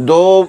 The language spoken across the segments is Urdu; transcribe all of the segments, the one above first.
2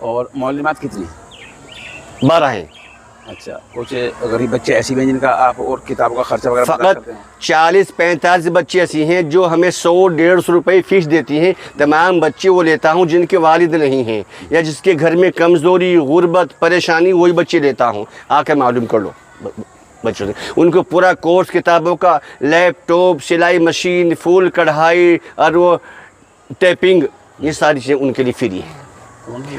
اور معلومات کتنی؟ 12 ہیں. اچھا کچھ غریب بچے ایسی بھی ہیں جن کا آپ اور کتابوں کا خرچہ وغیرہ برداشت فقط کرتے ہیں؟ 40-45 بچے ایسی ہیں جو ہمیں 100-150 روپے فیس دیتی ہیں. تمام بچے وہ لیتا ہوں جن کے والد نہیں ہیں یا جس کے گھر میں کمزوری، غربت، پریشانی، وہی بچے لیتا ہوں. آ کے معلوم کر لو بچوں سے. ان کو پورا کورس کتابوں کا، لیپ ٹاپ، سلائی مشین، پھول کڑھائی اور وہ ٹیپنگ، یہ ساری چیزیں ان کے لیے فری ہیں.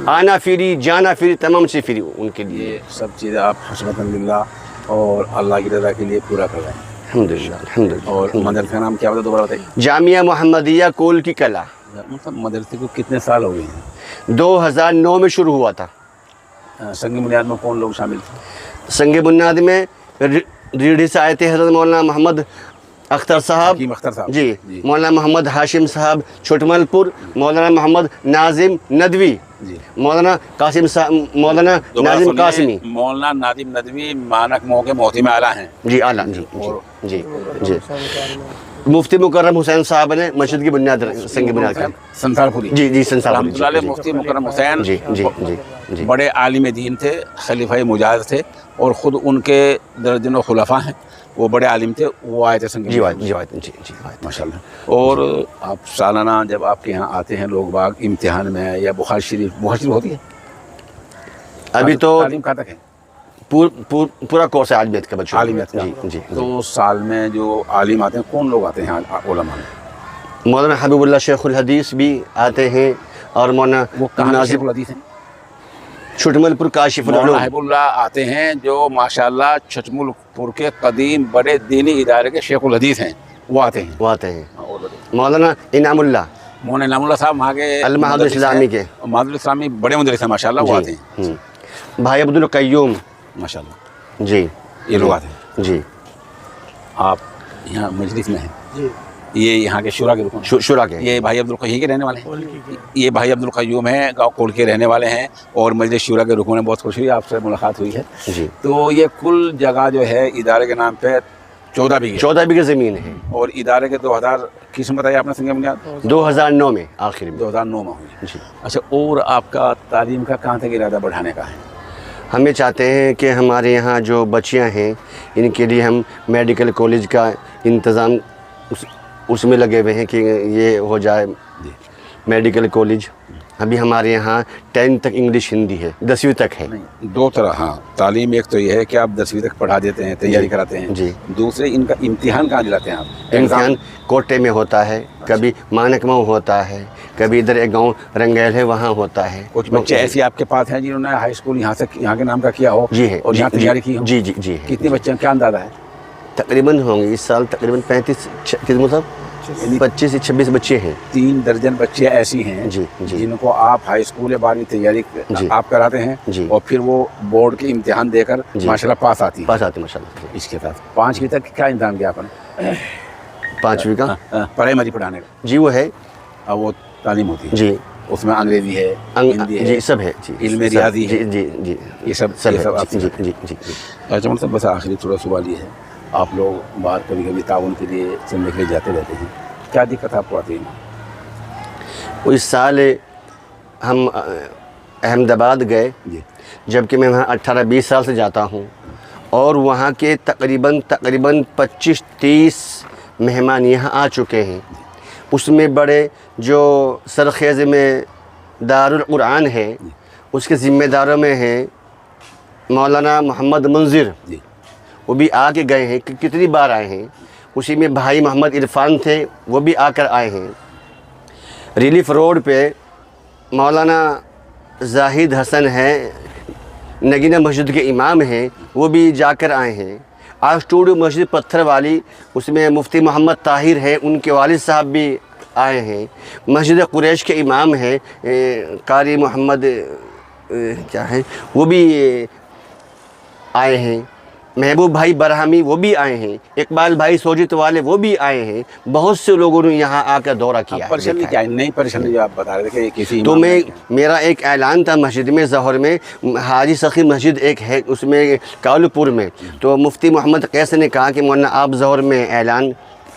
آنا فری، جانا فری، تمام سے فری ان کے لیے. یہ سب چیزیں آپ حسبۃ للہ اور اللہ کی رضا کے لیے پورا کر رہے ہیں. الحمدللہ الحمدللہ. اور مدرسے کا نام کیا ہوتا ہے دوبارہ بتائیے؟ جامعہ محمدیہ کول کی کلا. مطلب مدرسے کو کتنے سال ہو گئے ہیں؟ 2009 میں شروع ہوا تھا. سنگ بنیاد میں کون لوگ شامل تھے؟ سنگ بنیاد میں ریڑھی سے آئے تھے حضرت مولانا محمد اختر صاحب، حکیم اختر صاحب جی، مولانا محمد ہاشم صاحب چھٹمل پور، مولانا محمد ناظم ندوی، جی، مولانا قاسم صاحب، مولانا ناظم قاسمی. مولانا ناظم ندوی مانک مو کے موتی میں اعلیٰ ہیں. جی اعلیٰ. جی جی جی. مفتی مکرم حسین صاحب نے مسجد کی بنیاد سنگ بنیاد کی. سنسار پوری. جی جی سنسار رحمۃ اللہ علیہ مفتی مکرم حسین جی جی جی جی. بڑے عالم دین تھے، خلیفہ مجاہد تھے، اور خود ان کے درجنوں خلفاء ہیں. وہ بڑے عالم تھے، وہ آئے تھے سنگ جی بنیاد. جی جی. ماشاء اللہ. اور آپ سالانہ جب آپ کے یہاں آتے ہیں لوگ باغ امتحان میں یا بخاری شریف ہوتی ہے؟ ابھی تو تعلیم کہاں تک ہے؟ پورا کورس ہے عالمیت کا بچوں. عالمیت کا. جی جی. تو سال میں جو عالم آتے ہیں کون لوگ آتے ہیں علماء میں؟ مولانا حبیب اللہ شیخ الحدیث بھی آتے ہیں، اور مولانا وہ کہاں شیخ الحدیث ہیں؟ چھٹمل پور کاشف مولانا العلوم. حبیب اللہ آتے ہیں جو ماشاءاللہ چھٹمل پور کے قدیم بڑے دینی ادارے کے شیخ الحدیث ہیں، وہ آتے ہیں. وہ آتے ہیں. مولانا انعام اللہ، مولانا انعام اللہ صاحب وہاں کے المعہد الاسلامی کے، معہد الاسلامی بڑے مدرس ہیں ماشاءاللہ، وہ آتے ہیں. بھائی عبد القیوم ماشاءاللہ، جی، یہ لوگ آتے ہیں. جی. آپ یہاں مجلس میں ہیں، یہ یہاں کے شورا کے رکن، شورا کے. یہ بھائی عبد القیوم کے رہنے والے ہیں. یہ بھائی عبد القیوم ہیں، گاؤں کول کے رہنے والے ہیں، اور مجلس شورا کے رکن ہیں. بہت خوشی ہوئی آپ سے ملاقات ہوئی ہے. جی. تو یہ کل جگہ جو ہے ادارے کے نام پہ 14 بیگھے زمین ہے، اور ادارے کے 2000 کس میں بتایا آپ نے سنگ بنیاد؟ 2009 میں آخر میں. 2009 میں ہوئی. جی. اچھا، اور آپ کا تعلیم کا کہاں تک ارادہ بڑھانے کا ہے؟ ہمیں چاہتے ہیں کہ ہمارے یہاں جو بچیاں ہیں ان کے لیے ہم میڈیکل کالج کا انتظام اس میں لگے ہوئے ہیں کہ یہ ہو جائے میڈیکل کالج. ابھی ہمارے یہاں 10 تک انگلش ہندی ہے، 10ویں تک ہے. دو طرح. ہاں، تعلیم ایک تو یہ ہے کہ آپ 10ویں تک پڑھا دیتے ہیں، تیاری کراتے ہیں. جی. دوسرے ان کا امتحان کہاں دلاتے ہیں آپ؟ امتحان کوٹے میں ہوتا ہے، کبھی مانک مئو ہوتا ہے، کبھی ادھر ایک گاؤں رنگیل ہے وہاں ہوتا ہے. کچھ بچے ایسے آپ کے پاس ہیں جنہوں نے ہائی اسکول یہاں کے نام کا کیا ہو؟ جی ہے، اور یہاں تیاری کی ہو؟ جی جی جی. کتنے بچے ہیں، کیا اندازہ ہے؟ تقریباً ہوں گے اس سال تقریباً 25 سے 26 بچے ہیں. 3 درجن بچے ایسی ہیں جی جی. جن کو آپ ہائی اسکول یا 12ویں تیاری آپ کراتے ہیں، جی. اور پھر وہ بورڈ کے امتحان دے کر ماشاءاللہ پاس آتی ہیں. پاس آتے ماشاء اللہ. اس کے ساتھ 5ویں تک کیا انتظام کیا آپ نے؟ 5ویں کا پرائمری پڑھانے کا؟ جی وہ ہے. اب وہ تعلیم ہوتی ہے جی. اس میں انگریزی ہے، ہندی ہے، جی سب ہے. جی. علم ریاضی ہے. جی جی جی. یہ سب سب ہے. آپ جی جی جی. اچھا مطلب بس آخری تھوڑا سوال یہ ہے، آپ لوگ باہر کبھی کبھی تعاون کے لیے چندے کے لیے جاتے رہتے ہیں، کیا دقت آپ کو آتی ہے؟ اس سال ہم احمد آباد گئے، جی. جبکہ میں وہاں 18-20 سال سے جاتا ہوں، اور وہاں کے تقریباً 25-30 مہمان یہاں آ چکے ہیں. اس میں بڑے جو سرخیز میں دارالقرآن ہے اس کے ذمہ داروں میں ہیں مولانا محمد منظر، جی. وہ بھی آ کے گئے ہیں، کتنی بار آئے ہیں. اسی میں بھائی محمد عرفان تھے، وہ بھی آ کر آئے ہیں. ریلیف روڈ پہ مولانا زاہد حسن ہے، نگینہ مسجد کے امام ہیں، وہ بھی جا کر آئے ہیں. اسٹوڈیو مسجد پتھر والی، اس میں مفتی محمد طاہر ہے، ان کے والد صاحب بھی آئے ہیں. مسجد قریش کے امام ہیں قاری محمد کیا ہے، وہ بھی آئے ہیں. محبوب بھائی برہمی وہ بھی آئے ہیں. اقبال بھائی سوجت والے وہ بھی آئے ہیں. بہت سے لوگوں نے یہاں آ کر دورہ کیا. پریشانی کیا ہے؟ نہیں پریشانی جو آپ بتا رہے تھے کہ کسی تو میرا ایک اعلان تھا مسجد میں، ظہر میں حاجی سخی مسجد ایک ہے اس میں کالو پور میں، تو مفتی محمد قیس نے کہا کہ مولانا آپ ظہر میں اعلان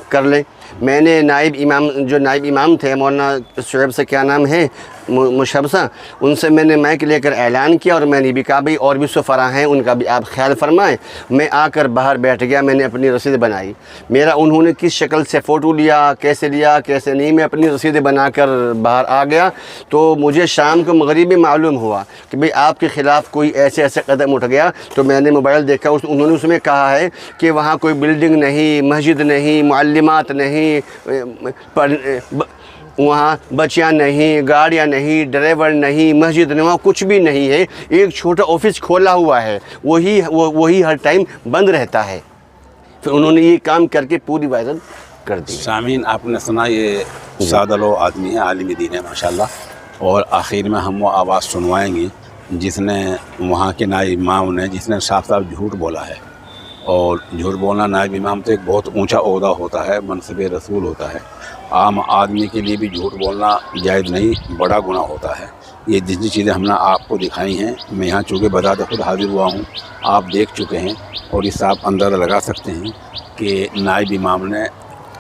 کر لیں. میں نے نائب امام تھے مولانا شعیب سے کیا نام ہے مشبسہ، ان سے میں نے مائک لے کر اعلان کیا، اور میں نے بھی کہا بھائی اور بھی سفراء ہیں ان کا بھی آپ خیال فرمائیں۔ میں آ کر باہر بیٹھ گیا، میں نے اپنی رسید بنائی۔ میرا انہوں نے کس شکل سے فوٹو لیا کیسے نہیں، میں اپنی رسید بنا کر باہر آ گیا۔ تو مجھے شام کو مغربی معلوم ہوا کہ بھئی آپ کے خلاف کوئی ایسے قدم اٹھ گیا۔ تو میں نے موبائل دیکھا، انہوں نے اس میں کہا ہے کہ وہاں کوئی بلڈنگ نہیں، مسجد نہیں، معلمات نہیں، وہاں بچیاں نہیں، گاڑیاں نہیں، ڈرائیور نہیں، مسجد نہیں، وہاں کچھ بھی نہیں ہے۔ ایک چھوٹا آفس کھولا ہوا ہے، وہی ہر ٹائم بند رہتا ہے۔ پھر انہوں نے یہ کام کر کے پوری وائرل کر دی۔ سامعین، آپ نے سنا یہ سادہ لو آدمی ہے، عالم دین ہے ماشاءاللہ، اور آخر میں ہم وہ آواز سنوائیں گے جس نے وہاں کے نائب امام نے، جس نے صاف جھوٹ بولا ہے۔ اور جھوٹ بولنا نائب امام تو ایک بہت اونچا عہدہ ہوتا ہے، منصب رسول ہوتا ہے۔ عام آدمی کے لیے بھی جھوٹ بولنا جائز نہیں، بڑا گناہ ہوتا ہے۔ یہ جتنی چیزیں ہم نے آپ کو دکھائی ہیں، میں یہاں چونکہ بذات خود حاضر ہوا ہوں، آپ دیکھ چکے ہیں، اور اس سے آپ اندازہ لگا سکتے ہیں کہ نائب امام نے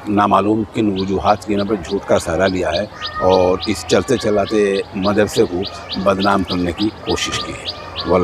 نامعلوم کن وجوہات کی پر جھوٹ کا سہارا لیا ہے، اور اس چلتے چلاتے مدرسے کو بدنام کرنے کی کوشش کی ہے۔ واللہ